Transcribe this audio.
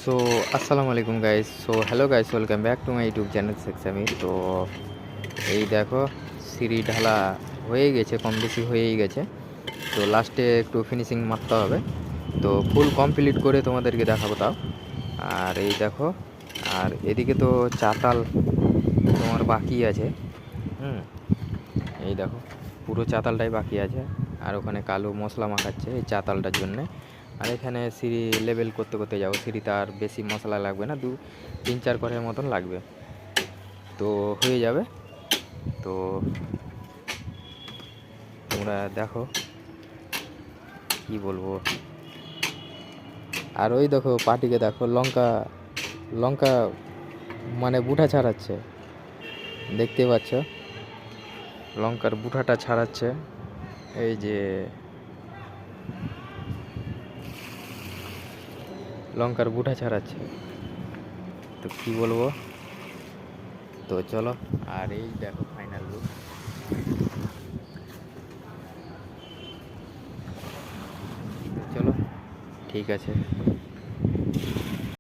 So আসসালামু আলাইকুম guys. So hello guys, welcome back to my YouTube channel Sheikh Samir. তো এই দেখো, সিঁড়ি ঢালা হয়ে গেছে, কম বেশি হয়েই গেছে। তো লাস্টে একটু ফিনিশিং মারতে হবে। তো ফুল কমপ্লিট করে তোমাদেরকে দেখাবো তাও। আর এই দেখো, আর এদিকে তো চাতাল তোমার বাকি আছে। হুম, এই দেখো, পুরো চাতালটাই বাকি আছে। আর ওখানে কালো মশলা মাখাচ্ছে এই চাতালটার জন্যে। আর এখানে সিঁড়ি লেবেল করতে করতে যাবো। সিঁড়িতে আর বেশি মশলা লাগবে না, 2-3-4 করের মতন লাগবে, তো হয়ে যাবে। তো তোমরা দেখো, কি বলবো। আর ওই দেখো পাটিকে দেখো, লঙ্কা লঙ্কা মানে বুটা ছাড়াচ্ছে, দেখতে পাচ্ছ, লঙ্কার বুঠাটা ছাড়াচ্ছে। এই যে লঙ্কার বুটা ছাড়াচ্ছে, তো কি বলবো। তো চলো, আর এই দেখো ফাইনাল লুক। চলো, ঠিক আছে।